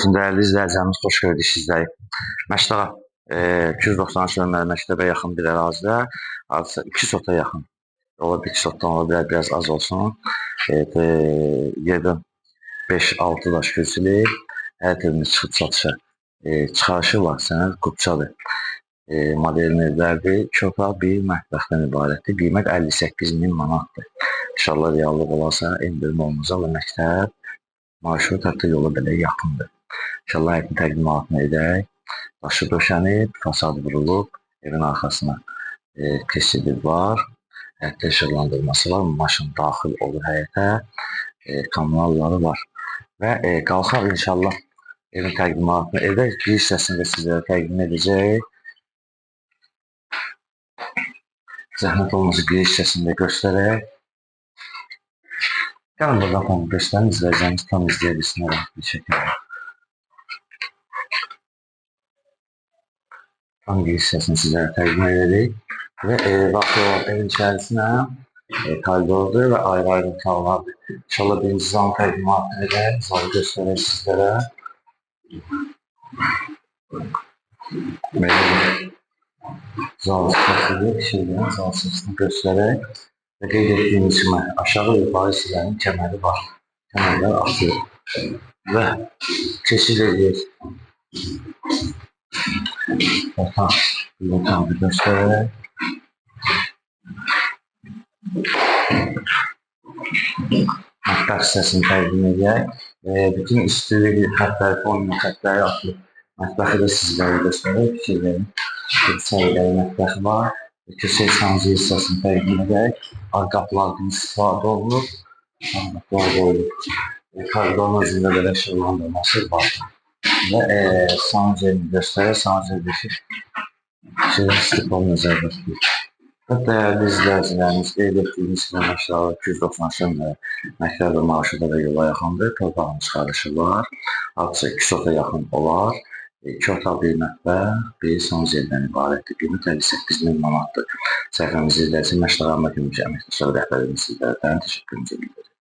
olsun dəyərli izləyicilərimiz, xoş gördük sizləri. Məştaqa 293 nömrəli məktəbə yaxın bir ərazidə hadisə 2 sota yaxın. Ola bir 2 sotdan ola bilər, biraz az olsun. Yerdən 5-6 daş köçülüb, hər tərəfində çıxıb satışa çıxarışı var, sənəd Qubçadır. Modelin evlərdir, 2 otaq, bir mətbəxdən ibarətdir. Qiymət 58.000 manatdır. İnşallah reallıq olarsa endirim olunacaq və məktəb marşrut hətta yola belə yaxındır. İnşallah həyətin təqdimatını edək. Daşı döşənib, fasad vurulub, evin arxasına keçidi var. Həyətdə işıqlandırması var, maşın daxil olur həyətə, kommunalları var. Və qalxaq inşallah evin təqdimatını edək. Bir hissəsini də sizlərə təqdim edəcək. Zəhmət olmasa bir hissəsini də göstərək. Gəlin buradan onu göstərin, izləyəcəyimiz tam izləyə bilsin rahat bir şəkildə. Tam bir hissəsini sizlərə təqdim edək. Və daxil olan evin içərisinə koridordur və ayrı-ayrı otaqlardır. İnşallah birinci zalın təqdimatını edək, zalı göstərək sizlərə. Belə bir zal səsidir, şeydən zal səsini göstərək. Və qeyd etdiyimiz kimi aşağı yuxarı hissələrinin kəməri var. Kəmərlər asılır. Və keçid edir. Otaqda göstərək. Mətbəx hissəsini təqdim edək. Bütün istilik xətləri, fonlu xətləri atılıb. Mətbəxi də sizlərə göstərək. Fikirlərin çayları mətbəxi var. Köşək sancı hissəsini təqdim edək. Qapılardan istifadə olunub. Qapılar qoyulub. Koridorun özündə belə işıqlandırması var. Və sancıını göstərək. Sancıdakı şeylər istifadə nəzərdə tutulur. Və dəyərli izləyicilərimiz, qeyd etdiyimiz kimi Məştaqa 293 məktəb və marşruta və yola yaxındır. Torpağın çıxarışı var. Hadisə 2 sota yaxın olar. 2 otaq, bir mətbəx, bir sanuz evdən ibarətdir. Qiymət 58.000 manatdır. Səhifəmizi izləyəcək Məştaqa Məktəbi əməkdaşları rəhbərimiz sizlərdən təşəkkürümüzü bildirir.